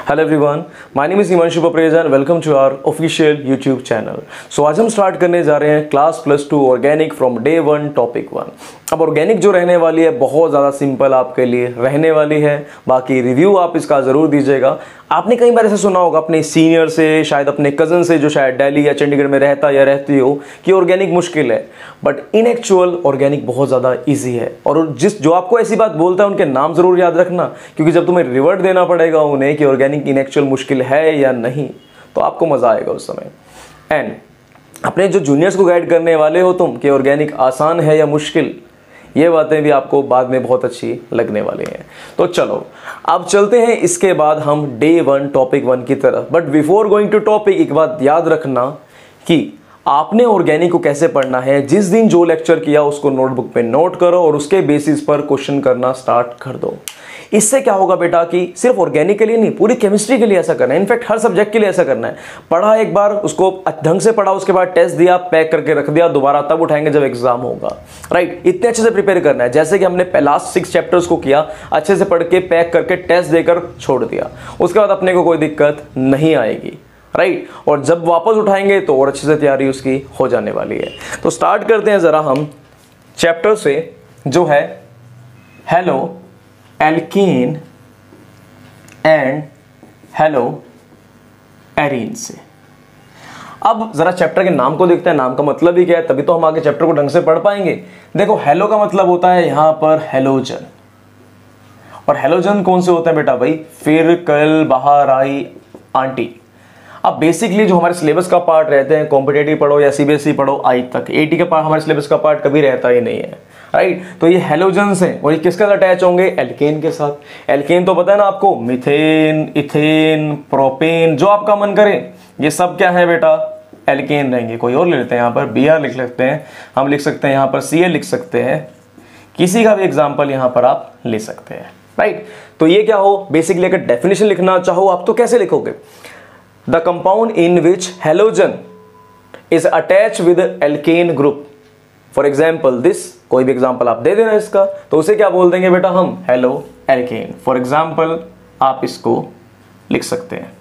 Hello everyone, my name is Himanshu Papreja and welcome to our official YouTube channel. So आज हम start करने जा रहे हैं class +2 organic from day 1 topic 1। अब ऑर्गेनिक जो रहने वाली है बहुत ज़्यादा सिंपल आपके लिए रहने वाली है। बाकी रिव्यू आप इसका ज़रूर दीजिएगा। आपने कई बार ऐसा सुना होगा अपने सीनियर से, शायद अपने कज़न से जो शायद दिल्ली या चंडीगढ़ में रहता या रहती हो कि ऑर्गेनिक मुश्किल है, बट इन एक्चुअल ऑर्गेनिक बहुत ज़्यादा ईजी है। और जो आपको ऐसी बात बोलता है उनके नाम ज़रूर याद रखना, क्योंकि जब तुम्हें रिवर्ट देना पड़ेगा उन्हें कि ऑर्गेनिक इन एक्चुअल मुश्किल है या नहीं, तो आपको मज़ा आएगा उस समय। एंड अपने जो जूनियर्स को गाइड करने वाले हो तुम कि ऑर्गेनिक आसान है या मुश्किल, ये बातें भी आपको बाद में बहुत अच्छी लगने वाली हैं। तो चलो अब चलते हैं इसके बाद हम डे 1 टॉपिक 1 की तरफ। But before going to topic, एक बात याद रखना कि आपने ऑर्गेनिक को कैसे पढ़ना है। जिस दिन जो लेक्चर किया उसको नोटबुक पे नोट करो और उसके बेसिस पर क्वेश्चन करना स्टार्ट कर दो। इससे क्या होगा बेटा कि सिर्फ ऑर्गेनिक के लिए नहीं, पूरी केमिस्ट्री के लिए ऐसा करना है। इनफैक्ट हर सब्जेक्ट के लिए ऐसा करना है। पढ़ा एक बार, उसको ढंग से पढ़ा, उसके बाद टेस्ट दिया, पैक करके रख दिया, दोबारा तब उठाएंगे जब एग्जाम होगा। राइट, इतने अच्छे से प्रिपेयर करना है। जैसे कि हमने लास्ट 6 चैप्टर्स को किया, अच्छे से पढ़ के पैक करके टेस्ट देकर छोड़ दिया, उसके बाद अपने को कोई दिक्कत नहीं आएगी। राइट, और जब वापस उठाएंगे तो और अच्छे से तैयारी उसकी हो जाने वाली है। तो स्टार्ट करते हैं जरा हम चैप्टर से, जो है hello alkene and hello arene से। अब जरा चैप्टर के नाम को देखते हैं, नाम का मतलब ही क्या है, तभी तो हम आगे चैप्टर को ढंग से पढ़ पाएंगे। देखो, हेलो का मतलब होता है यहां पर हेलोजन, और हेलोजन कौन से होते हैं बेटा भाई? फिर, कल, बाहर, आई, आंटी। अब बेसिकली जो हमारे सिलेबस का पार्ट रहते हैं, कॉम्पिटेटिव पढ़ो या सीबीएसई पढ़ो, आई तक 80 का पार्ट हमारे सिलेबस का पार्ट कभी रहता ही नहीं है। राइट, तो ये हेलोजन्स हैं और ये किसके साथ अटैच होंगे? एल्केन के साथ। एल्केन तो पता है ना आपको, मिथेन, इथेन, प्रोपेन, जो आपका मन करे, ये सब क्या है बेटा? एल्केन रहेंगे। कोई और ले लेते हैं, यहाँ पर Br लिख सकते हैं, हम लिख सकते हैं यहाँ पर Cl लिख सकते हैं, किसी का भी एग्जाम्पल यहाँ पर आप ले सकते हैं। राइट, तो ये क्या हो, बेसिकली अगर डेफिनेशन लिखना चाहो आप तो कैसे लिखोगे? The compound in which halogen is attached with alkane group. For example, this, कोई भी एग्जाम्पल आप दे देना इसका, तो उसे क्या बोल देंगे बेटा हम? Halo alkane. फॉर एग्जाम्पल आप इसको लिख सकते हैं।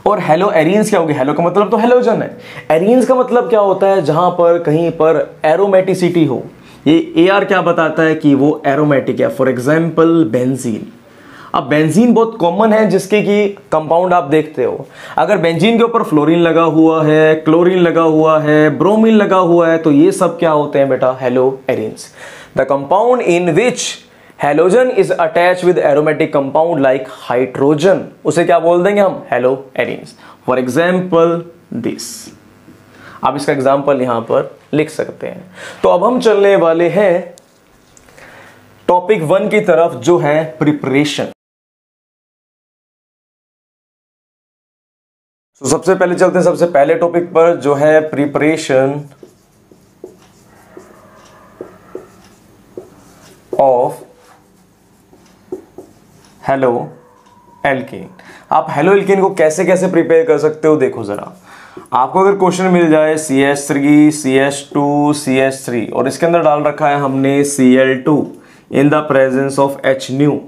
और हेलो एरीन्स क्या होगी? हेलो का मतलब तो हेलोजन है, एरीन्स का मतलब क्या होता है? जहां पर कहीं पर एरोमेटिसिटी हो। ये AR क्या बताता है कि वो एरोमेटिक है। For example benzene. अब बेंजीन बहुत कॉमन है, जिसके कि कंपाउंड आप देखते हो, अगर बेंजीन के ऊपर फ्लोरीन लगा हुआ है, क्लोरीन लगा हुआ है, ब्रोमीन लगा हुआ है, तो ये सब क्या होते हैं बेटा? Hello arenes. The compound in which halogen is attach with aromatic compound like hydrogen, उसे क्या बोल देंगे हम? Hello arenes. For example this. आप इसका एग्जाम्पल यहां पर लिख सकते हैं। तो अब हम चलने वाले हैं टॉपिक 1 की तरफ, जो है प्रिपरेशन। तो सबसे पहले चलते हैं सबसे पहले टॉपिक पर, जो है प्रिपरेशन ऑफ हेलो एल्केन। आप हेलो एल्केन को कैसे कैसे प्रिपेयर कर सकते हो, देखो जरा। आपको अगर क्वेश्चन मिल जाए CH3, CH2, CH3 और इसके अंदर डाल रखा है हमने Cl2 in the presence of HNu,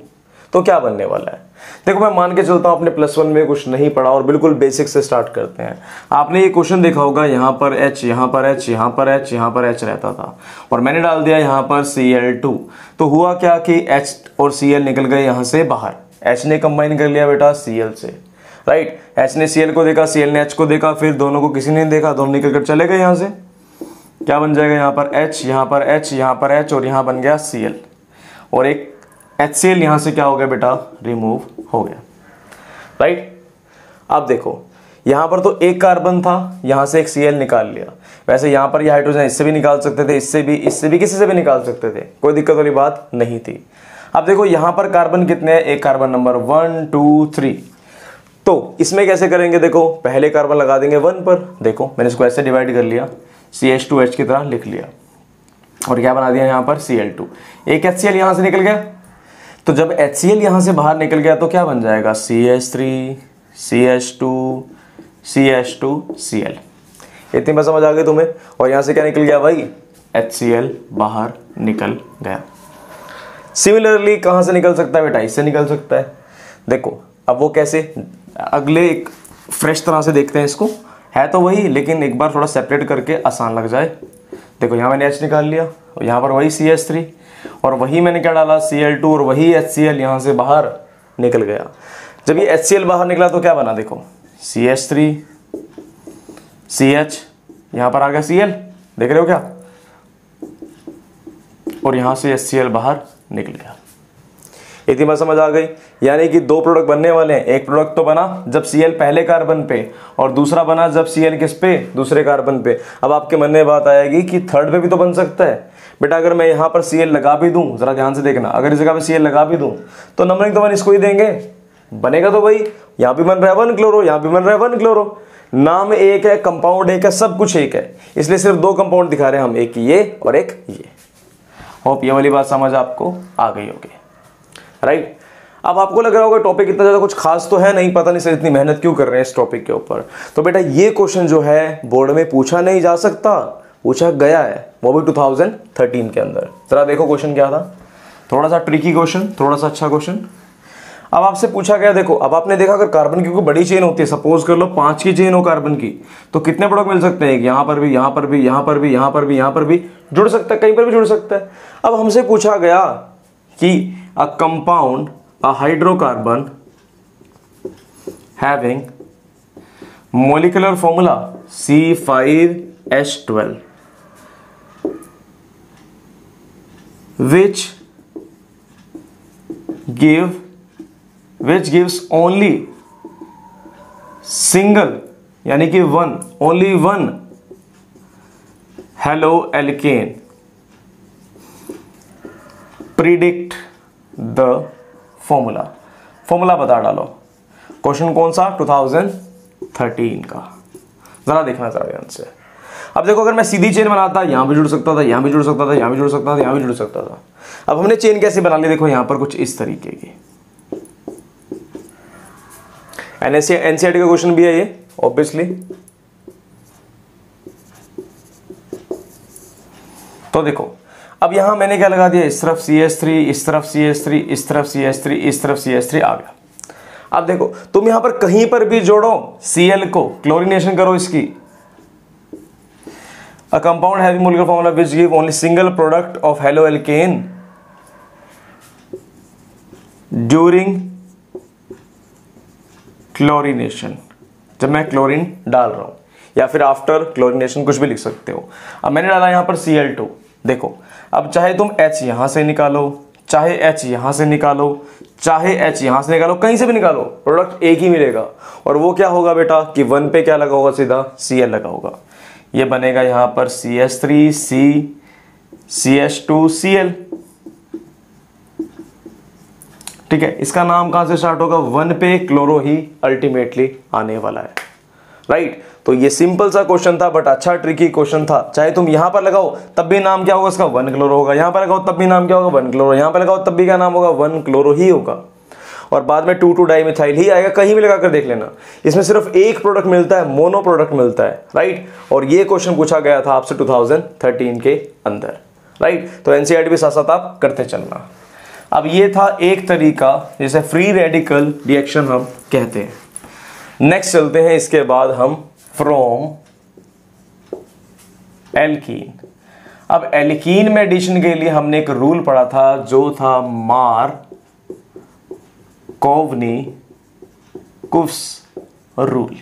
तो क्या बनने वाला है? देखो, मैं मान के चलता हूं आपने +1 में कुछ नहीं पढ़ा और बिल्कुल बेसिक से स्टार्ट करते हैं। आपने ये क्वेश्चन देखा होगा, यहां पर H, यहां पर H, यहां पर H, यहां पर H रहता था, और मैंने डाल दिया यहां पर Cl2। तो हुआ क्या कि H और Cl निकल गए यहां से बाहर। H ने कंबाइन कर लिया बेटा Cl से। राइट, H ने Cl को देखा, Cl ने H को देखा, फिर दोनों को किसी ने देखा, दोनों निकल कर चले गए यहां से। क्या बन जाएगा? यहां पर H, यहां पर H, यहां पर H, और यहां बन गया Cl, और एक HCl यहां से क्या हो गया बेटा? रिमूव हो गया। राइट, अब देखो, यहां पर तो एक कार्बन था, यहां से एक Cl निकाल लिया। वैसे यहां पर ये हाइड्रोजन इससे भी निकाल सकते थे, इससे भी, किसी से भी निकाल सकते थे, कोई दिक्कत वाली बात नहीं थी। अब देखो यहां पर कार्बन कितने हैं? एक कार्बन नंबर 1 2 3। तो इसमें कैसे करेंगे? देखो, पहले कार्बन लगा देंगे 1 पर। देखो मैंने इसको ऐसे डिवाइड कर लिया, CH2H की तरह लिख लिया, और क्या बना दिया यहां पर? Cl2। एक HCl यहां से निकल गया, तो जब HCl यहां से बाहर निकल गया तो क्या बन जाएगा? CH3, CH2, CH2, Cl। इतनी बात समझ आ गई तुम्हें? और यहां से क्या निकल गया भाई? HCl बाहर निकल गया। सिमिलरली कहां से निकल सकता है बेटा? इससे निकल सकता है। देखो अब वो कैसे, अगले एक फ्रेश तरह से देखते हैं इसको। है तो वही, लेकिन एक बार थोड़ा सेपरेट करके आसान लग जाए। देखो यहाँ मैंने H निकाल लिया और यहाँ पर वही CH3 और वही मैंने क्या डाला Cl2 और वही HCl यहाँ से बाहर निकल गया। जब ये HCl बाहर निकला तो क्या बना, देखो CH3 CH, यहाँ पर आ गया Cl, देख रहे हो क्या, और यहाँ से HCl बाहर निकल गया। इतनी बात समझ आ गई। यानी कि दो प्रोडक्ट बनने वाले हैं। एक प्रोडक्ट तो बना जब Cl पहले कार्बन पे और दूसरा बना जब Cl किस पे, दूसरे कार्बन पे। अब आपके मन में बात आएगी कि थर्ड पे भी तो बन सकता है। बेटा अगर मैं यहाँ पर Cl लगा भी दूं, जरा ध्यान से देखना, अगर इस जगह पे Cl लगा भी दूं तो नंबरिंग तो 1 इसको ही देंगे, बनेगा तो वही। यहाँ भी बन रहा है 1 क्लोरो, यहाँ भी बन रहा है 1 क्लोरो, नाम एक है, कंपाउंड एक है, सब कुछ एक है, इसलिए सिर्फ दो कंपाउंड दिखा रहे हैं हम, एक ये और एक ये। होप ये वाली बात समझ आपको आ गई होगी, राइट। अब आपको लग रहा होगा टॉपिक इतना ज़्यादा कुछ खास तो है नहीं, पता नहीं सर इतनी मेहनत क्यों कर रहे हैं इस टॉपिक के ऊपर। तो बेटा ये क्वेश्चन जो है बोर्ड में पूछा नहीं जा सकता, पूछा गया है, वो भी 2013 के अंदर। जरा देखो क्वेश्चन क्या था, थोड़ा सा ट्रिकी क्वेश्चन, थोड़ा सा अच्छा क्वेश्चन। अब आपसे पूछा गया, देखो अब आपने देखा अगर कार्बन की कोई बड़ी चेन होती है, सपोज कर लो 5 की चेन हो कार्बन की, तो कितने प्रोडक्ट मिल सकते हैं, यहाँ पर भी, यहाँ पर भी, यहाँ पर भी, यहाँ पर भी, यहाँ पर भी जुड़ सकता है, कहीं पर भी जुड़ सकता है। अब हमसे पूछा गया कि a compound, a hydrocarbon having molecular formula C5H12 which gives only single, यानी कि only one haloalkane, predict the formula बता डालो। क्वेश्चन कौन सा, 2013 का। जरा देखना जरा ध्यान से। अब देखो अगर मैं सीधी चेन बनाता, यहां भी जुड़ सकता था, यहां भी जुड़ सकता था, यहां भी जुड़ सकता था, यहां भी जुड़ सकता था। अब हमने चेन कैसे बना ली, देखो यहां पर कुछ इस तरीके की। एनसीईआरटी का क्वेश्चन भी है ये ऑब्वियसली। तो देखो अब यहां मैंने क्या लगा दिया, इस तरफ CH3, इस तरफ CH3, इस तरफ CH3, इस तरफ CH3 आ गया। अब देखो तुम यहां पर कहीं पर भी जोड़ो Cl को, क्लोरीनेशन करो इसकी। A compound having molecular formula which give only single product of haloalkane during chlorination, जब मैं क्लोरीन डाल रहा हूं, या फिर आफ्टर क्लोरीनेशन, कुछ भी लिख सकते हो। अब मैंने डाला यहां पर Cl2। देखो अब चाहे तुम H यहां से निकालो, चाहे H यहां से निकालो, चाहे H यहां से निकालो, कहीं से भी निकालो, प्रोडक्ट एक ही मिलेगा। और वो क्या होगा बेटा कि 1 पे क्या लगा होगा, सीधा Cl लगा होगा। ये बनेगा यहां पर CH3 C CH2 Cl, ठीक है। इसका नाम कहां से स्टार्ट होगा, 1 पे क्लोरो ही अल्टीमेटली आने वाला है, राइट। तो ये सिंपल सा क्वेश्चन था, बट अच्छा ट्रिकी क्वेश्चन था। चाहे तुम यहां पर लगाओ तब भी नाम क्या होगा इसका, 1 क्लोरो होगा, यहां पर लगाओ तब भी नाम क्या होगा, 1 क्लोरो, यहां पर लगाओ तब भी क्या नाम होगा, 1 क्लोरो ही होगा। और बाद में 2,2 डाइमिथाइल ही आएगा, कहीं भी लगाकर देख लेना। इसमें सिर्फ एक प्रोडक्ट मिलता है, मोनो प्रोडक्ट मिलता है, राइट। और ये क्वेश्चन पूछा गया था आपसे 2013 के अंदर, राइट। तो एनसीईआरटी भी साथ साथ आप करते चलना। अब ये था एक तरीका जिसे फ्री रेडिकल रिएक्शन हम कहते हैं। नेक्स्ट चलते हैं इसके बाद हम फ्रॉम एल्कीन। अब एल्कीन में एडिशन के लिए हमने एक रूल पढ़ा था जो था मार्कोवनी-कुफ्स रूल।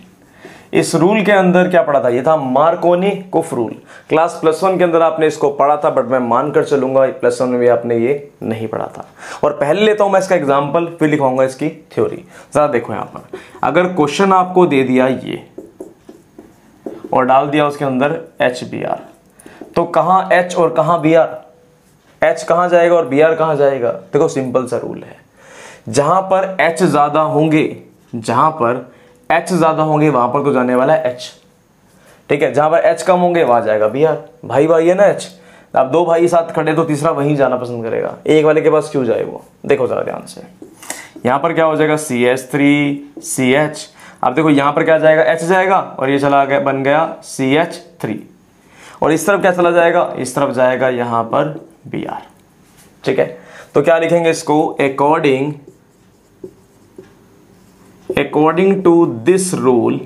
इस रूल के अंदर क्या पढ़ा था, ये था मार्कोनी-कुफ रूल। क्लास +1 के अंदर आपने इसको पढ़ा था, बट मैं मानकर चलूंगा +1 में भी आपने ये नहीं पढ़ा था। और पहले लेता हूं मैं इसका एग्जांपल, फिर लिखाऊंगा इसकी थ्योरी। जरा देखो यहां पर अगर क्वेश्चन आपको दे दिया ये और डाल दिया उसके अंदर HBr, तो कहां H और कहां Br, H कहां जाएगा और Br कहां जाएगा। देखो सिंपल सा रूल है, जहां पर H ज्यादा होंगे, जहां पर H ज्यादा होंगे वहां पर तो जाने वाला है H, ठीक है। जहां पर H कम होंगे वहां जाएगा Br। भाई भाई है ना H। अब दो भाई साथ खड़े तो तीसरा वहीं जाना पसंद करेगा, एक वाले के पास क्यों जाए वो। देखो जरा ध्यान से, यहां पर क्या हो जाएगा CH3 CH। अब देखो यहां पर क्या जाएगा, H जाएगा और ये चला गया, बन गया CH3। और इस तरफ क्या चला जाएगा, इस तरफ जाएगा यहां पर Br, ठीक है। तो क्या लिखेंगे इसको, according According to this rule,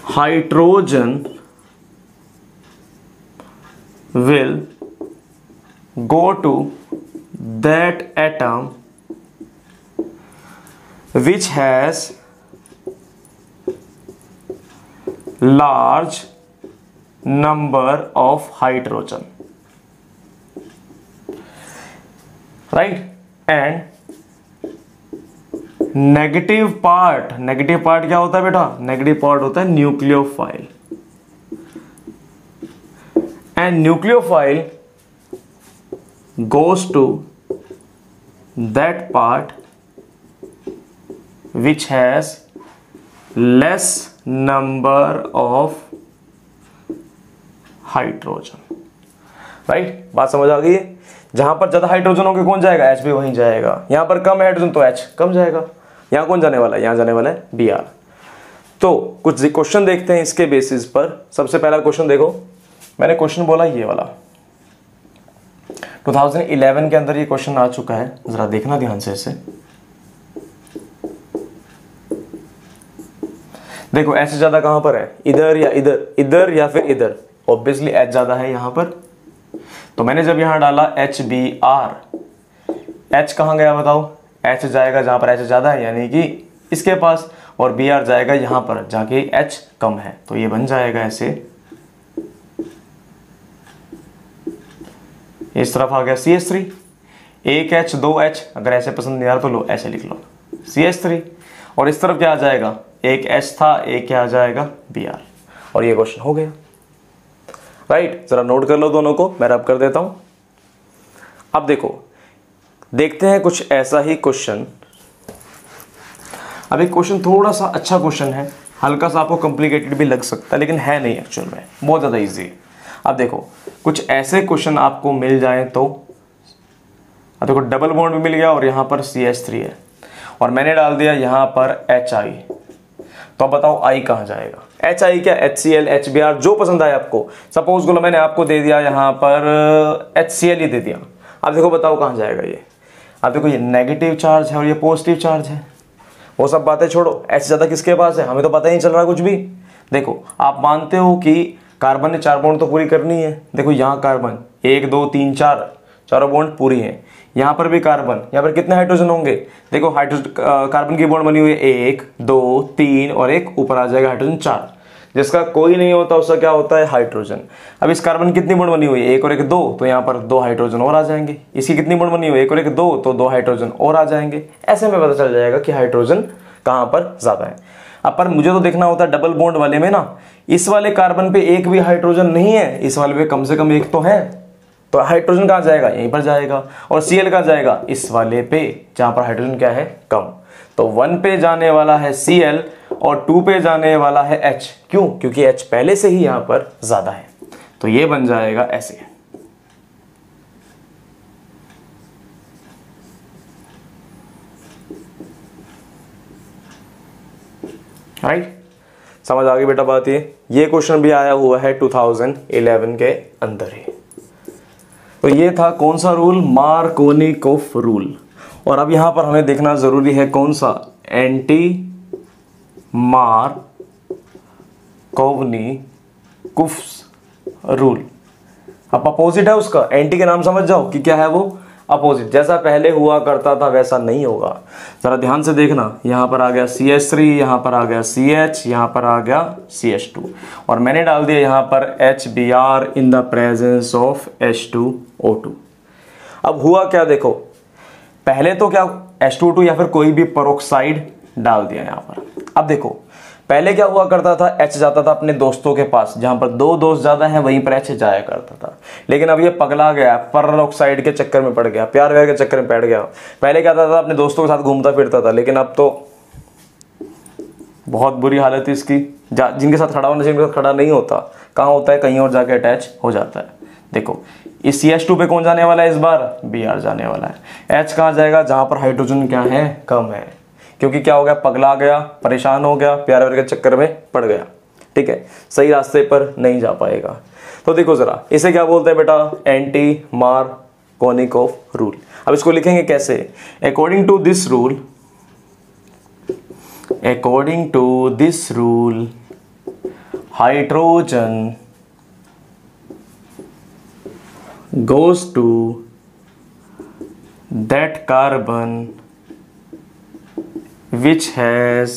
hydrogen will go to that atom which has large number of hydrogen, right? And negative part क्या होता है बेटा? नेगेटिव पार्ट होता है nucleophile, and nucleophile goes to that part which has less number of hydrogen, right? बात समझ आ गई है? जहां पर ज्यादा हाइड्रोजन होंगे कौन जाएगा? H भी वहीं जाएगा। यहां पर कम हाइड्रोजन तो H कम जाएगा। यहां कौन जाने वाला है? यहां जाने वाला है Br। तो कुछ क्वेश्चन देखते हैं इसके बेसिस पर। सबसे पहला क्वेश्चन देखो, मैंने क्वेश्चन बोला ये वाला 2011 के अंदर ये क्वेश्चन आ चुका है, जरा देखना ध्यान से इसे। देखो H ज्यादा कहां पर है? इधर या इधर, इधर या फिर इधर? ऑब्वियसली H ज्यादा है यहां पर, तो मैंने जब यहां डाला HBr, H कहां गया बताओ? H जाएगा जहां पर H ज्यादा है, यानी कि इसके पास, और Br जाएगा यहां पर जाके H कम है, तो ये बन जाएगा ऐसे। इस तरफ आ गया CH3, एक H दो H, अगर ऐसे पसंद नहीं आ रहा तो लो ऐसे लिख लो CH3, और इस तरफ क्या आ जाएगा? एक H था, एक क्या आ जाएगा? Br, और ये क्वेश्चन हो गया, राइट? जरा नोट कर लो दोनों को, मैं रब कर देता हूं। अब देखो, देखते हैं कुछ ऐसा ही क्वेश्चन। अब एक क्वेश्चन थोड़ा सा अच्छा क्वेश्चन है, हल्का सा आपको कॉम्प्लिकेटेड भी लग सकता है, लेकिन है नहीं एक्चुअल में, बहुत ज़्यादा इजी है। अब देखो, कुछ ऐसे क्वेश्चन आपको मिल जाए तो, अब देखो डबल बॉन्ड भी मिल गया और यहाँ पर CH3 है, और मैंने डाल दिया यहाँ पर HI, तो अब बताओ I कहाँ जाएगा? HI क्या? HCl, HBr, जो पसंद आए आपको। सपोज को मैंने आपको दे दिया यहाँ पर HCl ही दे दिया, अब देखो बताओ कहाँ जाएगा ये? अब देखो ये नेगेटिव चार्ज है और ये पॉजिटिव चार्ज है, वो सब बातें छोड़ो, H ज्यादा किसके पास है हमें तो पता ही नहीं चल रहा कुछ भी। देखो आप मानते हो कि कार्बन ने 4 बॉन्ड तो पूरी करनी है, देखो यहाँ कार्बन 1 2 3 4, चारों बॉन्ड पूरी हैं। यहाँ पर भी कार्बन, यहाँ पर कितने हाइड्रोजन होंगे? देखो हाइड्रोजन कार्बन की बॉन्ड बनी हुई है 1 2 3 और एक ऊपर आ जाएगा हाइड्रोजन 4, जिसका कोई नहीं होता उसका क्या होता है? हाइड्रोजन। अब इस कार्बन कितनी बॉन्ड बनी हुई है? 1 और 1 2, तो यहाँ पर 2 हाइड्रोजन और आ जाएंगे। इसकी कितनी बॉन्ड बनी हुई है? 1 और 1 2, तो 2 हाइड्रोजन और आ जाएंगे। ऐसे में पता चल जाएगा कि हाइड्रोजन कहाँ पर ज्यादा है। अब पर मुझे तो देखना होता है डबल बॉन्ड वाले में ना, इस वाले कार्बन पे एक भी हाइड्रोजन नहीं है, इस वाले पे कम से कम एक तो है, तो हाइड्रोजन कहाँ जाएगा? यहीं पर जाएगा। और Cl कहाँ जाएगा? इस वाले पे, जहां पर हाइड्रोजन क्या है? कम। तो 1 पे जाने वाला है Cl और 2 पे जाने वाला है H। क्यों? क्योंकि H पहले से ही यहां पर ज्यादा है, तो ये बन जाएगा ऐसे, राइट? समझ आ गई बेटा बात? ये क्वेश्चन भी आया हुआ है 2011 के अंदर ही। तो ये था कौन सा रूल? Markovnikov rule. और अब यहां पर हमें देखना जरूरी है कौन सा? Anti Markovnikov's rule. अब अपोजिट है उसका, एंटी के नाम समझ जाओ कि क्या है वो? अपोजिट। जैसा पहले हुआ करता था वैसा नहीं होगा। जरा ध्यान से देखना, यहां पर आ गया CH3, यहां पर आ गया CH, यहां पर आ गया CH2, और मैंने डाल दिया यहां पर HBr in the presence of H2O2। अब हुआ क्या? देखो पहले तो क्या H2O2 या फिर कोई भी पेरोक्साइड डाल दिया यहां पर। अब देखो पहले क्या हुआ करता था? H जाता था अपने दोस्तों के पास, जहां पर 2 दोस्त ज्यादा हैं वहीं पर H जाया करता था। लेकिन अब ये पगला गया, पेरोक्साइड के चक्कर में पड़ गया, प्यार व्यार के चक्कर में पड़ गया। पहले क्या था? अपने दोस्तों के साथ घूमता फिरता था, लेकिन अब तो बहुत बुरी हालत है इसकी। जिनके साथ खड़ा होना चाहिए उनके साथ खड़ा नहीं होता, कहाँ होता है? कहीं और जाके अटैच हो जाता है। देखो इस CH2 पे कौन जाने वाला है इस बार? Br जाने वाला है। H कहाँ जाएगा? जहां पर हाइड्रोजन क्या है? कम है। क्योंकि क्या हो गया? पगला गया, परेशान हो गया, प्यार व्यार के चक्कर में पड़ गया। ठीक है, सही रास्ते पर नहीं जा पाएगा। तो देखो जरा इसे क्या बोलते हैं बेटा? Anti Markovnikov rule. अब इसको लिखेंगे कैसे, according to this rule hydrogen goes to that carbon which has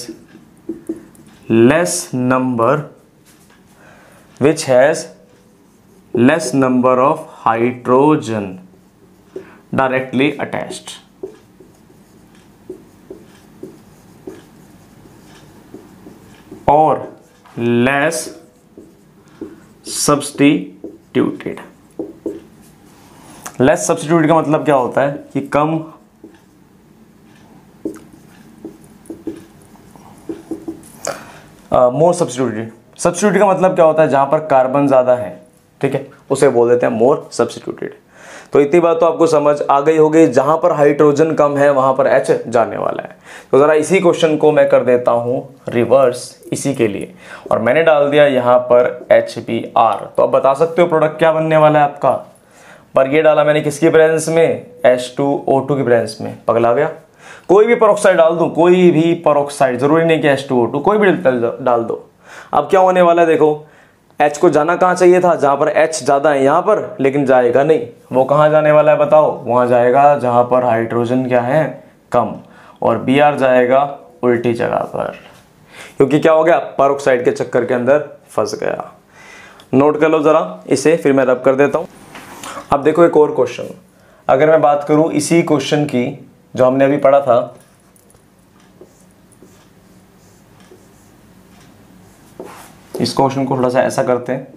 less number of hydrogen directly attached. Or less substituted. Less substitute का मतलब क्या होता है कि कम मोर सब्स्टिट्यूटेड का मतलब क्या होता है, जहां पर कार्बन ज्यादा है, ठीक है, उसे बोल देते हैं मोर सब्स्टिट्यूटेड। तो इतनी बात तो आपको समझ आ गई होगी, जहां पर हाइड्रोजन कम है वहां पर H जाने वाला है। तो जरा इसी क्वेश्चन को मैं कर देता हूं रिवर्स इसी के लिए, और मैंने डाल दिया यहां पर HBr। तो अब बता सकते हो प्रोडक्ट क्या बनने वाला है आपका, पर ये डाला मैंने किसकी प्रेजेंस में, H2O2 की प्रेजेंस में। पगला गया, कोई भी पेरोक्साइड डाल दूं, कोई भी पेरोक्साइड, जरूरी नहीं कि H2O2, कोई भी डाल दो। अब क्या होने वाला है, देखो H को जाना कहाँ चाहिए था, जहां पर H ज्यादा है यहां पर, लेकिन जाएगा नहीं। वो कहाँ जाने वाला है बताओ, वहां जाएगा जहां पर हाइड्रोजन क्या है, कम, और Br जाएगा उल्टी जगह पर, क्योंकि क्या हो गया, पेरोक्साइड के चक्कर के अंदर फंस गया। नोट कर लो जरा इसे, फिर मैं रब कर देता हूं। अब देखो एक और क्वेश्चन, अगर मैं बात करूं इसी क्वेश्चन की जो हमने अभी पढ़ा था, इस क्वेश्चन को थोड़ा सा ऐसा करते हैं।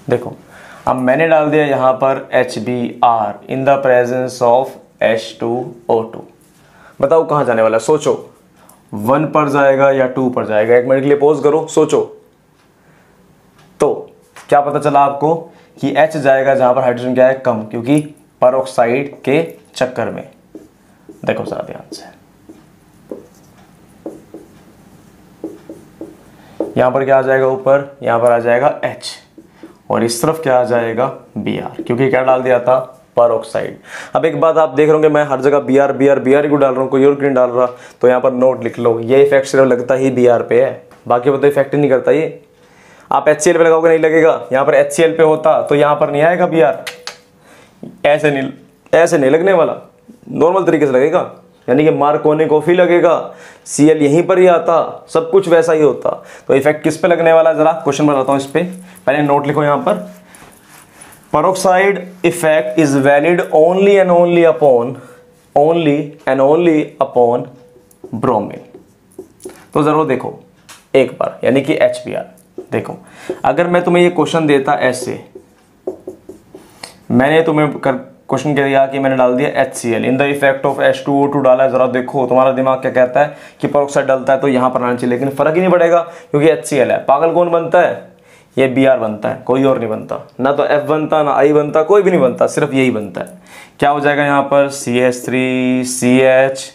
देखो अब मैंने डाल दिया यहां पर HBr in the presence of H2O2। बताओ कहां जाने वाला है, सोचो, 1 पर जाएगा या 2 पर जाएगा, 1 मिनट के लिए पॉज करो, सोचो। तो क्या पता चला आपको कि H जाएगा जहां पर हाइड्रोजन क्या है, कम, क्योंकि पेरोक्साइड के चक्कर में। देखो जरा ध्यान से, यहां पर क्या आ जाएगा ऊपर, यहां पर आ जाएगा H, और इस तरफ क्या आ जाएगा Br, क्योंकि क्या डाल दिया था, पेरोक्साइड। अब एक बात आप देख रहे होंगे, मैं हर जगह Br क्यों डाल रहा हूं, कोई और क्यों डाल रहा, तो यहां पर नोट लिख लो, ये इफेक्ट सिर्फ लगता ही Br पे है, बाकी वो तो इफेक्ट ही नहीं करता ये। आप HCl पे लगाओगे नहीं लगेगा, यहां पर HCl पे होता तो यहां पर नहीं आएगा Br, ऐसे नहीं लगने वाला, नॉर्मल तरीके से लगेगा, यानी कि मार्कोनी कॉफी लगेगा, Cl यहीं पर ही आता, सब कुछ वैसा ही होता। तो इफेक्ट किस पे लगने वाला है, जरा क्वेश्चन बताता हूं इस पे, पहले नोट लिखो यहां पर, peroxide effect is valid only and only upon bromine. तो जरूर देखो एक बार, यानी कि HBr। देखो अगर मैं तुम्हें ये क्वेश्चन देता ऐसे, मैंने तुम्हें क्वेश्चन क्या दिया कि मैंने डाल दिया HCl in the effect of H2O2 डाला है, जरा देखो तुम्हारा दिमाग क्या कहता है कि पेरोक्साइड डालता है तो यहां पर आना चाहिए, लेकिन फर्क ही नहीं पड़ेगा क्योंकि HCl है। पागल कौन बनता है, ये Br बनता है, कोई और नहीं बनता, ना तो F बनता ना I बनता, कोई भी नहीं बनता, सिर्फ यही बनता है। क्या हो जाएगा यहाँ पर CH3CH,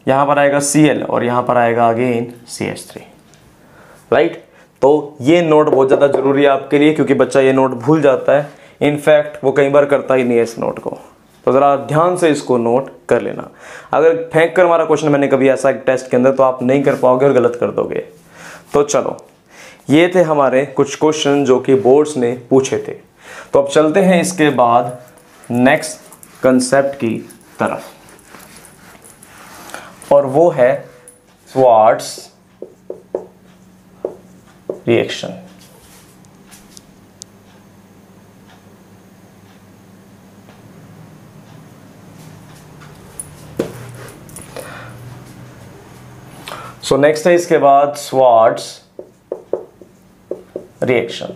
यहाँ पर आएगा Cl और यहाँ पर आएगा अगेन CH3, राइट। तो ये नोट बहुत ज़्यादा जरूरी है आपके लिए, क्योंकि बच्चा ये नोट भूल जाता है, इनफैक्ट वो कई बार करता ही नहीं है इस नोट को। तो ज़रा ध्यान से इसको नोट कर लेना, अगर फेंक कर हमारा क्वेश्चन मैंने कभी ऐसा एक टेस्ट के अंदर, तो आप नहीं कर पाओगे और गलत कर दोगे। तो चलो, ये थे हमारे कुछ क्वेश्चन जो कि बोर्ड्स ने पूछे थे। तो अब चलते हैं इसके बाद नेक्स्ट कंसेप्ट की तरफ, और वो है स्वार्ट्स रिएक्शन। सो नेक्स्ट है इसके बाद स्वार्ट्स रिएक्शन।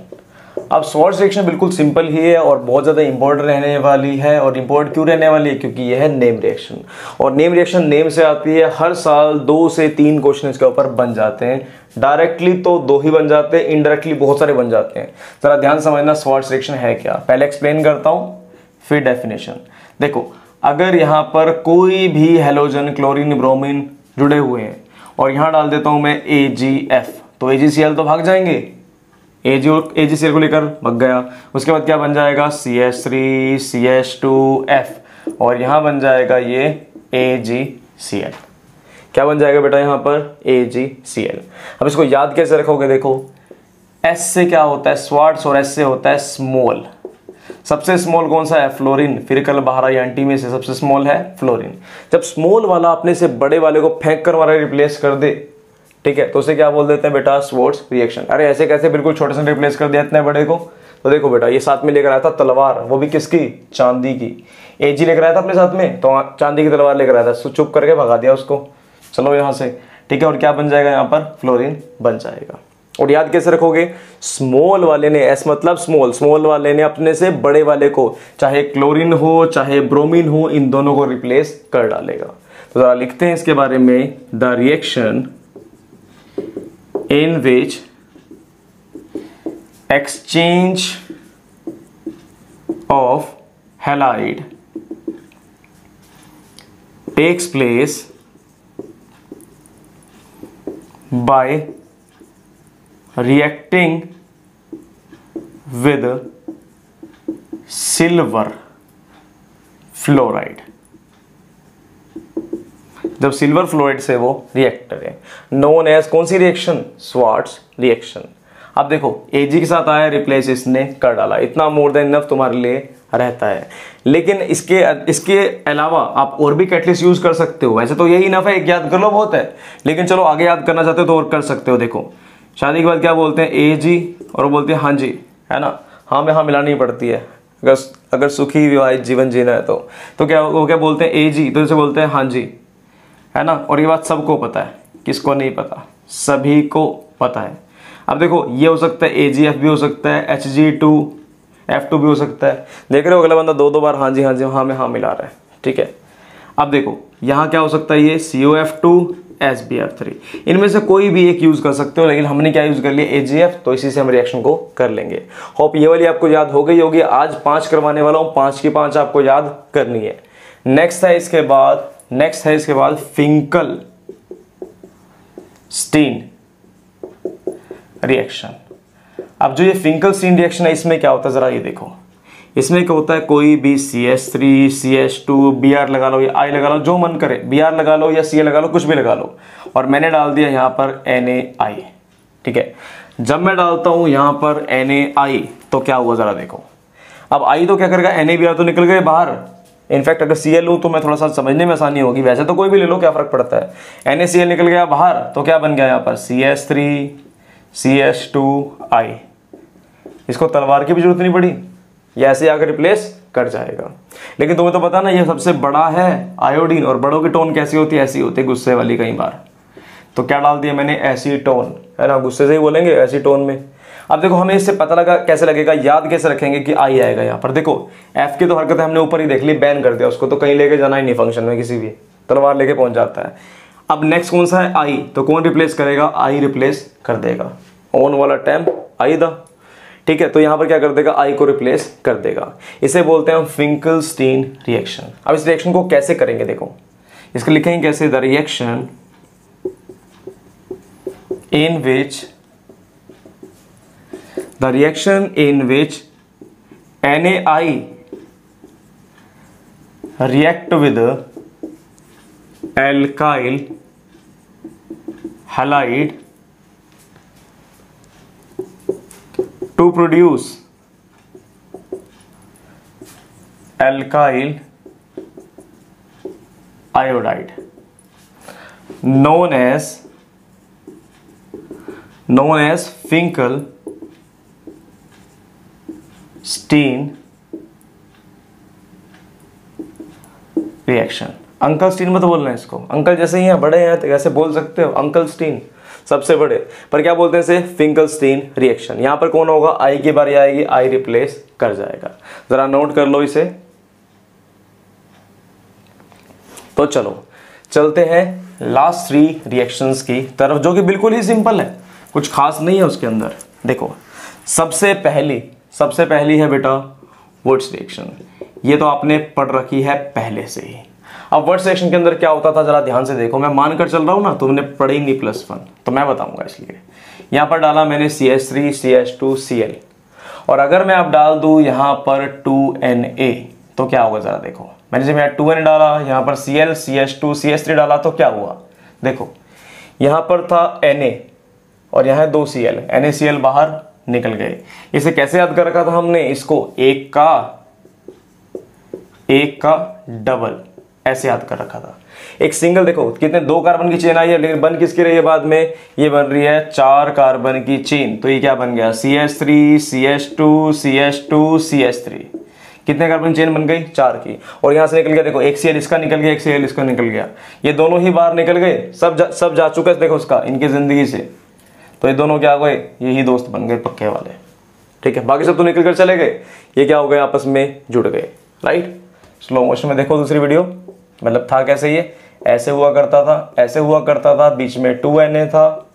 अब स्वार्ट्स रिएक्शन बिल्कुल सिंपल ही है और बहुत ज़्यादा इंपॉर्टेंट रहने वाली है। और इंपॉर्टेंट क्यों रहने वाली है, क्योंकि यह है नेम रिएक्शन, और नेम रिएक्शन नेम से आती है। हर साल 2 से 3 क्वेश्चन इसके ऊपर बन जाते हैं, डायरेक्टली तो 2 ही बन जाते हैं, इनडायरेक्टली बहुत सारे बन जाते हैं। जरा ध्यान समझना स्वार्ट्स रिएक्शन है क्या, पहले एक्सप्लेन करता हूं फिर डेफिनेशन। देखो, अगर यहां पर कोई भी हेलोजन, क्लोरीन, ब्रोमीन जुड़े हुए हैं और यहां डाल देता हूं मैं AgF, तो AgCl तो भाग जाएंगे, AgCl को लेकर भग गया। उसके बाद क्या बन जाएगा, CH3 CH2F और यहाँ बन जाएगा ये AgCl। क्या बन जाएगा बेटा यहाँ पर, AgCl। अब इसको याद कैसे रखोगे, देखो S से क्या होता है स्वार्ट्स और S से होता है स्मॉल। सबसे स्मॉल कौन सा है, फ्लोरीन। फिर कल बाहर आई एंटी में से सबसे स्मॉल है फ्लोरीन। जब स्मॉल वाला अपने से बड़े वाले को फेंक कर हमारा रिप्लेस कर दे, ठीक है, तो उसे क्या बोल देते हैं बेटा, स्वार्ट्स रिएक्शन। अरे ऐसे कैसे बिल्कुल छोटे से रिप्लेस कर दिया इतने बड़े को। तो देखो बेटा ये साथ में लेकर आया था तलवार, वो भी किसकी, चांदी की। Ag लेकर आया था अपने साथ में, तो चांदी की तलवार लेकर आया था, चुप करके भगा दिया उसको, चलो यहाँ से, ठीक है। और क्या बन जाएगा यहाँ पर, फ्लोरीन बन जाएगा। और याद कैसे रखोगे, स्मॉल वाले ने, एस मतलब स्मॉल, स्मॉल वाले ने अपने से बड़े वाले को, चाहे क्लोरीन हो चाहे ब्रोमीन हो, इन दोनों को रिप्लेस कर डालेगा। तो जरा लिखते हैं इसके बारे में, the reaction in which exchange of halide takes place by reacting with silver fluoride। जब सिल्वर फ्लोराइड से वो रिएक्ट करे, नोन एज कौन सी रिएक्शन, स्वार्ट्स रिएक्शन। अब देखो Ag के साथ आया, रिप्लेस इसने कर डाला, इतना मोर देन इनफ तुम्हारे लिए रहता है। लेकिन इसके अलावा आप और भी कैटलिस्ट यूज कर सकते हो। वैसे तो यही इनफ है, एक याद कर लो बहुत है, लेकिन चलो आगे याद करना चाहते हो तो और कर सकते हो। देखो शादी के बाद क्या बोलते हैं, Ag और वो बोलते हैं हाँ जी, है ना, हाँ में हाँ मिलानी पड़ती है अगर सुखी विवाहित जीवन जीना है तो क्या वो क्या बोलते हैं, Ag तो इसे बोलते हैं हाँ जी, है ना। और ये बात सबको पता है, किसको नहीं पता, सभी को पता है। अब देखो ये हो सकता है AgF भी हो सकता है, Hg2F2 भी हो सकता है। देख रहे हो अगला बंदा दो बार हाँ जी हाँ जी हाँ में हाँ मिला रहा है, ठीक है। अब देखो यहाँ क्या हो सकता है, ये COF2 SbF3, इनमें से कोई भी एक यूज कर सकते हो, लेकिन हमने क्या यूज कर लिया, AgF, तो इसी से हम रिएक्शन को कर लेंगे। होप ये वाली आपको याद हो गई होगी। आज 5 करवाने वाला हूँ, 5 की 5 आपको याद करनी है। नेक्स्ट है इसके बाद फिंकल स्टीन रिएक्शन। अब जो ये फिंकल स्टीन रिएक्शन है, इसमें क्या होता है जरा ये देखो। इसमें क्या होता है, कोई भी CH3 CH2 Br लगा लो या I लगा लो, जो मन करे, Br लगा लो या Cl लगा लो, कुछ भी लगा लो, और मैंने डाल दिया यहाँ पर NaI, ठीक है। जब मैं डालता हूं यहाँ पर NaI तो क्या हुआ जरा देखो। अब I तो क्या करेगा, NaBr तो निकल गए बाहर। इनफैक्ट अगर Cl लूँ तो मैं थोड़ा सा समझने में आसानी होगी, वैसे तो कोई भी ले लो, क्या फर्क पड़ता है। NaCl निकल गया बाहर, तो क्या बन गया यहाँ पर CH3 CH2I। इसको तलवार की भी जरूरत नहीं पड़ी, ये ऐसे आकर रिप्लेस कर जाएगा। लेकिन तुम्हें तो पता ना ये सबसे बड़ा है आयोडीन, और बड़ों की टोन कैसी होती है, ऐसी होती है, गुस्से वाली कई बार। तो क्या डाल दिया मैंने, एसीटोन, है ना, गुस्से से ही बोलेंगे एसीटोन में। अब देखो हमें इससे पता लगा कैसे लगेगा, याद कैसे रखेंगे कि आई आएगा यहाँ पर। देखो एफ की तो हरकत हमने ऊपर ही देख ली, बैन कर दिया उसको, तो कहीं लेके जाना ही नहीं फंक्शन में, किसी भी तलवार लेके पहुंच जाता है। अब नेक्स्ट कौन सा है, आई, तो कौन रिप्लेस करेगा, आई रिप्लेस कर देगा, ऑन वाला टाइम आई दा, ठीक है। तो यहां पर क्या कर देगा, आई को रिप्लेस कर देगा। इसे बोलते हैं हम फिंकल-स्टीन रिएक्शन। अब इस रिएक्शन को कैसे करेंगे, देखो इसको लिखेंगे कैसे, the reaction in which NaI react with alkyl halide to produce alkyl iodide known as Finkel stein reaction. Uncle stein में तो बोलना है इसको, अंकल जैसे ही हैं, बड़े हैं तो कैसे बोल सकते हो, अंकल स्टीन सबसे बड़े, पर क्या बोलते हैं इसे, फिंकल स्टीन रिएक्शन। यहां पर कौन होगा, आई की बारी आएगी, आई रिप्लेस कर जाएगा। जरा नोट कर लो इसे। तो चलो चलते हैं लास्ट 3 रिएक्शंस की तरफ, जो कि बिल्कुल ही सिंपल है, कुछ खास नहीं है उसके अंदर। देखो सबसे पहली है बेटा वुड्स रिएक्शन। ये तो आपने पढ़ रखी है पहले से ही। अब वर्ड्स रिएक्शन के अंदर क्या होता था जरा ध्यान से देखो, मैं मानकर चल रहा हूं ना, तुमने पढ़े ही नहीं +1 तो मैं बताऊंगा, इसलिए यहां पर डाला मैंने CH3 CH2 Cl, और अगर मैं अब डाल दूं यहां पर 2Na तो क्या होगा जरा देखो, मैंने जब यहाँ 2Na डाला, यहां पर Cl CH2 CH3 डाला तो क्या हुआ, देखो यहां पर था Na और यहां 2 Cl, NaCl बाहर निकल गए। इसे कैसे याद कर रखा था हमने, इसको एक का डबल ऐसे याद कर रखा था। एक सिंगल देखो कितने 2 कार्बन की चेन आई है, लेकिन बन किसकी रही है बाद में, ये बन रही है 4 कार्बन की चेन। तो ये क्या बन गया, CH3 CH2 CH2 CH3, कितने कार्बन चेन बन गई, 4 की। और यहां से निकल गया देखो, एक Cl इसका निकल गया, एक Cl इसका निकल गया, ये दोनों ही बाहर निकल गए, सब जा चुका है देखो उसका इनकी जिंदगी से। तो ये दोनों क्या हो गए, यही दोस्त बन गए पक्के वाले, ठीक है। बाकी सब तो निकल कर चले गए, ये क्या हो गए, आपस में जुड़ गए, राइट। स्लो मोशन में देखो दूसरी वीडियो, मतलब था कैसे, ये ऐसे हुआ करता था, ऐसे हुआ करता था, बीच में 2Na था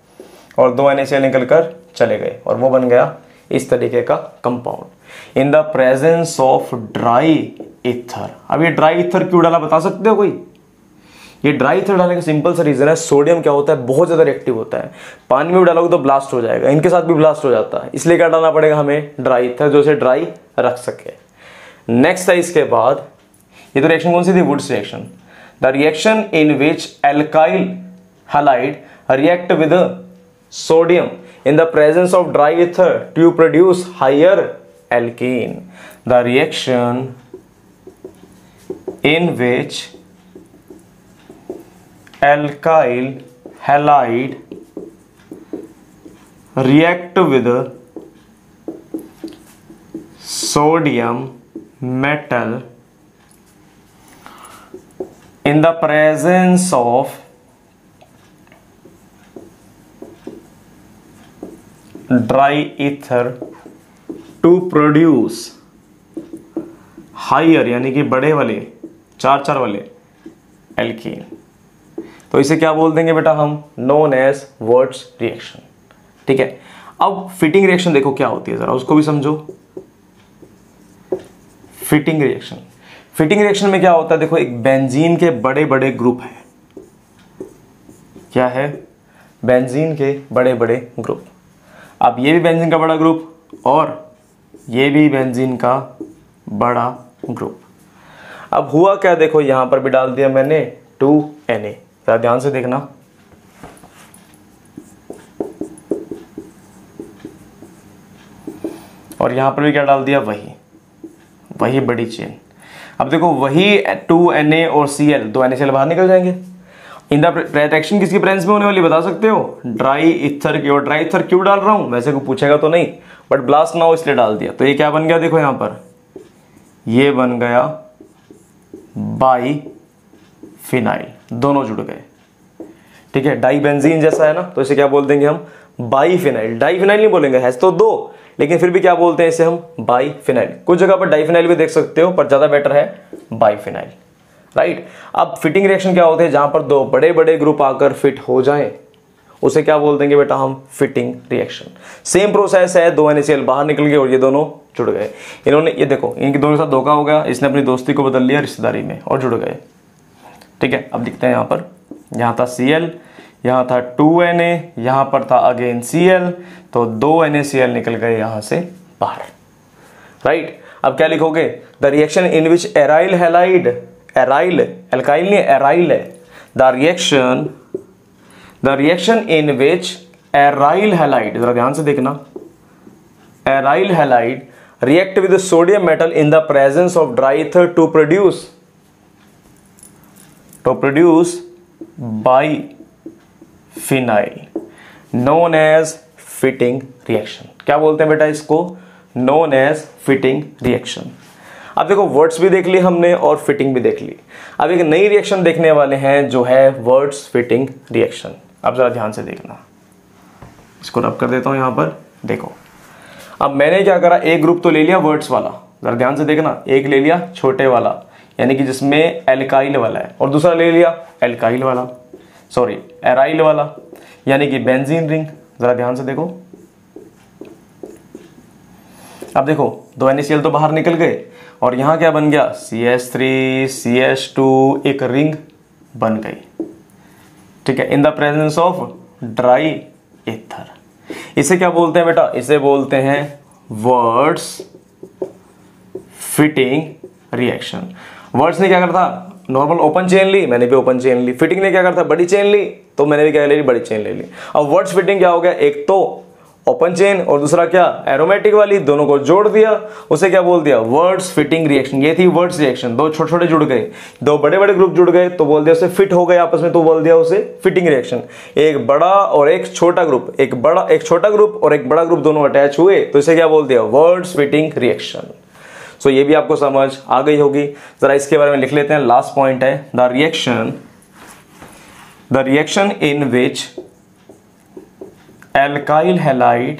और 2 NaCl निकल कर चले गए, और वो बन गया इस तरीके का compound in the presence of dry ether. अब ये ड्राई ईथर क्यों डाला बता सकते हो कोई, ये ड्राई ईथर डालने का सिंपल सा रीजन है, सोडियम क्या होता है, बहुत ज्यादा रिएक्टिव होता है, पानी में भी डालोगे तो ब्लास्ट हो जाएगा, इनके साथ भी ब्लास्ट हो जाता है, इसलिए क्या डालना पड़ेगा हमें, ड्राई ईथर, जो इसे ड्राई रख सके। नेक्स्ट है इसके बाद, ये तो रिएक्शन कौन सी थी, Wurtz reaction, the reaction in which alkyl halide react with sodium in the presence of dry ether to produce higher alkene. The reaction in which alkyl halide react with sodium metal in the presence of dry ether to produce higher यानी कि बड़े वाले 4 वाले alkene. तो इसे क्या बोल देंगे बेटा हम, नोन एज वर्ड्स रिएक्शन, ठीक है। अब फिटिंग रिएक्शन देखो क्या होती है, जरा उसको भी समझो। फिटिंग रिएक्शन, फिटिंग रिएक्शन में क्या होता है, देखो एक बेंजीन के बड़े बड़े ग्रुप है, क्या है, बेंजीन के बड़े बड़े ग्रुप। अब ये भी बेंजीन का बड़ा ग्रुप और ये भी बेंजीन का बड़ा ग्रुप। अब हुआ क्या, देखो यहां पर भी डाल दिया मैंने 2Na, जरा ध्यान से देखना, और यहां पर भी क्या डाल दिया, वही बड़ी चेन। अब देखो वही 2Na और Cl, 2 NaCl बाहर निकल जाएंगे। इन द रिएक्शन किसकी प्रेजेंस में होने वाली बता सकते हो, ड्राई ईथर की। और ड्राई ईथर क्यों डाल रहा हूं, वैसे को पूछेगा तो नहीं, बट ब्लास्ट ना हो इसलिए डाल दिया। तो ये क्या बन गया, देखो यहां पर ये बन गया बाई फिनाइल, दोनों जुड़ गए, ठीक है। डाई बेंजीन जैसा है ना, तो इसे क्या बोल देंगे हम, बाई फिनाइल। डाई फिनाइल नहीं बोलेंगे, है तो 2, लेकिन फिर भी क्या बोलते हैं इसे हम, बाई फिनाइल। कुछ जगह पर डाई फिनाइल भी देख सकते हो, पर ज्यादा बेटर है बाई फिनाइल, राइट। अब फिटिंग रिएक्शन क्या होते हैं, जहां पर 2 बड़े बड़े ग्रुप आकर फिट हो जाएं, उसे क्या बोल देंगे बेटा हम, फिटिंग रिएक्शन। सेम प्रोसेस है, 2 NaCl बाहर निकल गए और ये दोनों जुड़ गए। इन्होंने, ये देखो इनके दोनों के साथ धोखा हो गया, इसने अपनी दोस्ती को बदल लिया रिश्तेदारी में और जुड़ गए, ठीक है। अब दिखते हैं यहां पर, यहां था Cl, यहां था 2Na, यहां पर था अगेन Cl, तो 2 NaCl निकल गए यहां से बाहर, राइट। अब क्या लिखोगे, the reaction in which aryl halide, aryl alkyl नहीं एराइल है, the reaction in which aryl halide, जरा ध्यान से देखना, aryl halide react with sodium metal in the presence of dry ether to produce biphenyl, known as Fittig reaction. क्या बोलते हैं बेटा इसको, नोन एज फिटिंग रिएक्शन। अब देखो वर्ड्स भी देख ली हमने और फिटिंग भी देख ली। अब एक नई रिएक्शन देखने वाले हैं जो है वर्ड्स फिटिंग रिएक्शन। अब जरा ध्यान से देखना, इसको रब कर देता हूं यहां पर, देखो अब मैंने क्या करा, एक ग्रुप तो ले लिया वर्ड्स वाला, जरा ध्यान से देखना, एक ले लिया छोटे वाला यानी कि जिसमें एल्काइल वाला है, और दूसरा ले लिया एल्काइल वाला, सॉरी एराइल वाला यानी कि बेंजीन रिंग। जरा ध्यान से देखो, अब देखो 2 NaCl तो बाहर निकल गए और यहाँ क्या बन गया, CH3 CH2, एक रिंग बन गई, ठीक है, इन the presence of dry ether. इसे क्या बोलते हैं बेटा, इसे बोलते हैं वर्ड्स फिटिंग रिएक्शन। वर्ड्स ने क्या करता, नॉर्मल ओपन चेन ली, मैंने भी ओपन चेन ली। फिटिंग ने क्या करता, बड़ी चेन ली, तो मैंने भी क्या ले ली, बड़ी चेन ले ली। अब वर्ड्स फिटिंग क्या हो गया, एक तो ओपन चेन और दूसरा क्या, एरोमेटिक वाली, दोनों को जोड़ दिया, उसे क्या बोल दिया, वर्ड्स फिटिंग रिएक्शन। ये थी वर्ड्स रिएक्शन, दो छोटे छोटे जुड़ गए, दो बड़े बड़े ग्रुप जुड़ गए तो बोल दिया उसे फिट हो गए आपस में, तो बोल दिया उसे फिटिंग रिएक्शन। एक बड़ा और एक छोटा ग्रुप, एक छोटा ग्रुप और एक बड़ा ग्रुप दोनों अटैच हुए तो इसे क्या बोल दिया, वर्ड्स फिटिंग रिएक्शन। सो ये भी आपको समझ आ गई होगी। जरा इसके बारे में लिख लेते हैं, लास्ट पॉइंट है the reaction in which alkyl halide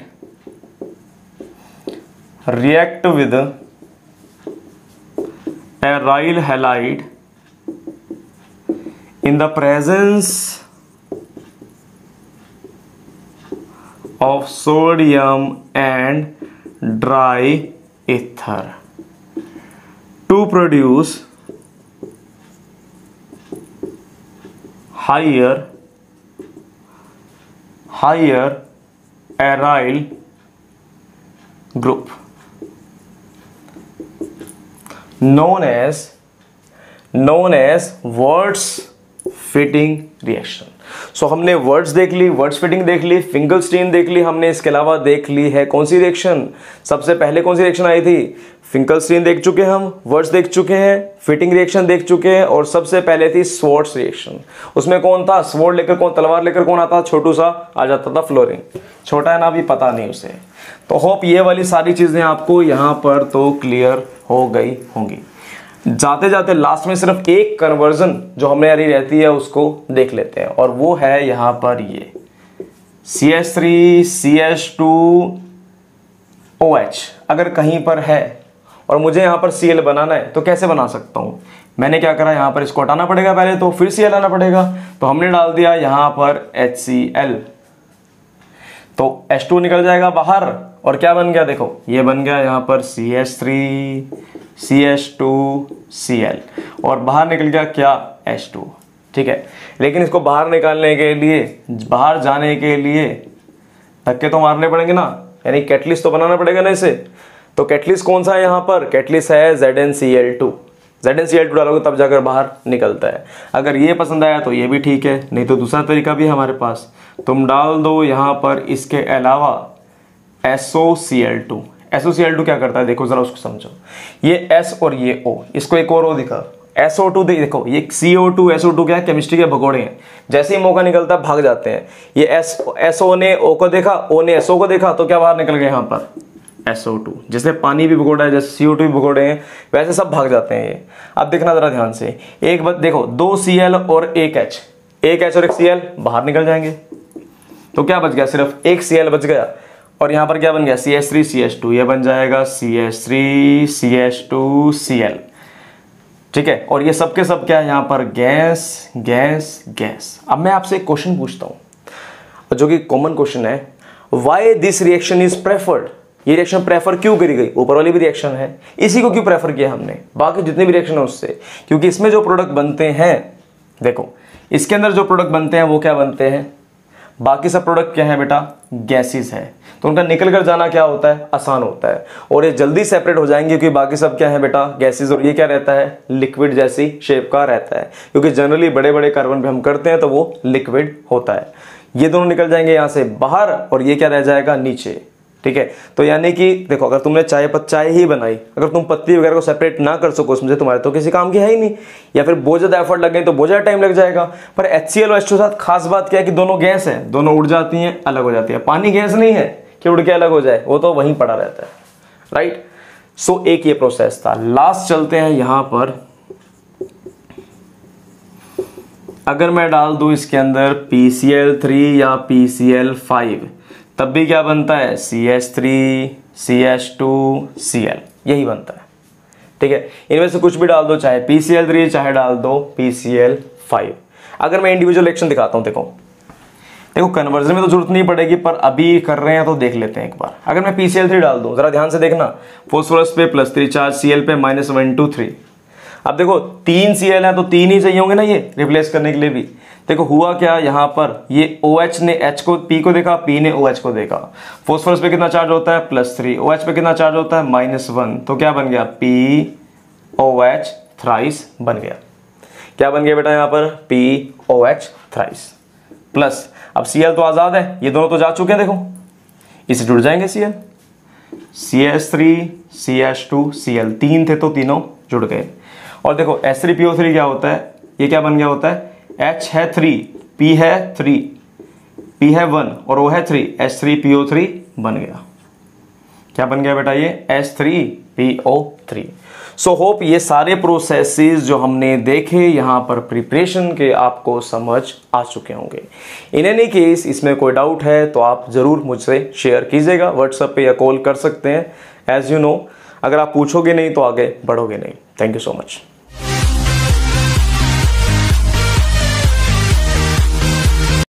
react with aryl halide in the presence of sodium and dry ether to produce higher aryl group known as words fitting reaction। सो हमने वर्ड्स देख ली, words fitting देख ली, Finkelstein देख ली हमने, इसके अलावा देख ली है कौन सी रिएक्शन, सबसे पहले कौन सी रिएक्शन आई थी, फिंकलस्टीन देख चुके हैं हम, वर्ड्स देख चुके हैं, फिटिंग रिएक्शन देख चुके हैं, और सबसे पहले थी स्वॉर्ड्स रिएक्शन। उसमें कौन था, स्वॉर्ड लेकर कौन, तलवार लेकर कौन आता, छोटू सा आ जाता था फ्लोरीन, छोटा है ना अभी पता नहीं उसे। तो होप ये वाली सारी चीजें आपको यहाँ पर तो क्लियर हो गई होंगी। जाते जाते लास्ट में सिर्फ एक कन्वर्जन जो हमने यारी रहती है उसको देख लेते हैं, और वो है यहाँ पर ये CH3 CH2OH अगर कहीं पर है और मुझे यहाँ पर Cl बनाना है तो कैसे बना सकता हूँ। मैंने क्या करा, यहाँ पर इसको हटाना पड़ेगा पहले, तो फिर Cl आना पड़ेगा, तो हमने डाल दिया यहाँ पर HCl, तो H2 निकल जाएगा बाहर, और क्या बन गया, देखो ये बन गया यहाँ पर CH3 CH2Cl, और बाहर निकल गया क्या, H2, ठीक है। लेकिन इसको बाहर निकालने के लिए, बाहर जाने के लिए धक्के तो मारने पड़ेंगे ना, यानी कैटलिस्ट तो बनाना पड़ेगा ना इसे। तो कैटलिस्ट कौन सा है यहाँ पर, कैटलिस्ट है ZnCl2। ZnCl2 डालोगे तब जाकर बाहर निकलता है। अगर ये पसंद आया तो ये भी ठीक है, नहीं तो दूसरा तरीका भी है हमारे पास, तुम डाल दो यहाँ पर इसके अलावा SOCl2। SOCl2 क्या करता है, देखो जरा उसको समझो, ये S और ये O, इसको एक और O दिखा, SO2 देखो, ये CO2 SO2 क्या है, केमिस्ट्री के भगोड़े हैं, जैसे ही मौका निकलता है भाग जाते हैं। ये SO ने O को देखा, O ने SO को देखा, तो क्या बाहर निकल गए यहाँ पर SO2। जैसे पानी भी भगोड़ा है, जैसे CO2 भी भगोड़े हैं, वैसे सब भाग जाते हैं ये। अब देखना जरा ध्यान से, एक बात देखो, 2 Cl और 1 H, एक H और एक Cl बाहर निकल जाएंगे, तो क्या बच गया, सिर्फ एक Cl बच गया, और यहां पर क्या बन गया, CH3 CH2, ये बन जाएगा CH3 CH2Cl, ठीक है। और ये सब के सब क्या है, यहां पर गैस गैस गैस। अब मैं आपसे एक क्वेश्चन पूछता हूं जो कि कॉमन क्वेश्चन है, why this reaction is preferred. ये रिएक्शन प्रेफर क्यों करी गई, ऊपर वाली भी रिएक्शन है, इसी को क्यों प्रेफर किया हमने, बाकी जितने भी रिएक्शन है उससे, क्योंकि इसमें जो प्रोडक्ट बनते हैं, देखो इसके अंदर जो प्रोडक्ट बनते हैं वो क्या बनते हैं, बाकी सब प्रोडक्ट क्या है बेटा, गैसेस है, तो उनका निकल कर जाना क्या होता है, आसान होता है, और ये जल्दी सेपरेट हो जाएंगे क्योंकि बाकी सब क्या है बेटा, गैसेस, और ये क्या रहता है, लिक्विड जैसी शेप का रहता है, क्योंकि जनरली बड़े बड़े कार्बन पे हम करते हैं तो वो लिक्विड होता है। ये दोनों निकल जाएंगे यहाँ से बाहर, और ये क्या रह जाएगा नीचे, ठीक है। तो यानी कि देखो, अगर तुमने चाय ही बनाई, अगर तुम पत्ती वगैरह को सेपरेट ना कर सको उसमें से, तुम्हारे तो किसी काम की है ही नहीं, या फिर बहुत ज्यादा एफर्ट लग गई तो बहुत ज्यादा टाइम लग जाएगा। पर HCl और H2 के साथ खास बात क्या है कि दोनों गैस है, दोनों उड़ जाती हैं, अलग हो जाती है। पानी गैस नहीं है कि उड़ के अलग हो जाए, वो तो वहीं पड़ा रहता है, राइट। सो एक ये प्रोसेस था। लास्ट चलते हैं यहां पर, अगर मैं डाल दूं इसके अंदर PCl3 या PCl5, तब भी क्या बनता है, CH3 CH2Cl, यही बनता है, ठीक है। इनमें से कुछ भी डाल दो, चाहे PCl3 चाहे डाल दो PCl5। अगर मैं इंडिविजुअल रिएक्शन दिखाता हूं, देखो देखो कन्वर्जन में तो जरूरत नहीं पड़ेगी, पर अभी कर रहे हैं तो देख लेते हैं एक बार। अगर मैं PCl3 डाल दूं, जरा ध्यान से देखना, फॉस्फोरस पे +3 चार्ज, Cl पे -1 2 3। अब देखो 3 Cl है तो 3 ही चाहिए होंगे ना ये रिप्लेस करने के लिए भी। देखो हुआ क्या, यहाँ पर ये OH ने H को P को देखा, P ने OH को देखा। फॉस्फोरस पे कितना चार्ज होता है +3, OH पे कितना चार्ज होता है -1, तो क्या बन गया POH थ्राइस बन गया। क्या बन गया बेटा यहाँ पर POH थ्राइस प्लस। अब Cl तो आजाद है, ये दोनों तो जा चुके हैं, देखो इससे जुड़ जाएंगे Cl, CH3 CH2 Cl, 3 थे तो तीनों जुड़ गए। और देखो H3PO3 क्या होता है, ये क्या बन गया होता है, H है 3, P है 3, P है 1 और O है 3, H3PO3 बन गया। क्या बन गया बेटा ये H3PO3। सो होप ये सारे प्रोसेसेस जो हमने देखे यहाँ पर प्रिपरेशन के आपको समझ आ चुके होंगे। इन एनी केस इसमें कोई डाउट है तो आप ज़रूर मुझसे शेयर कीजिएगा, व्हाट्सएप पे या कॉल कर सकते हैं। एज यू नो, अगर आप पूछोगे नहीं तो आगे बढ़ोगे नहीं। Thank you so much.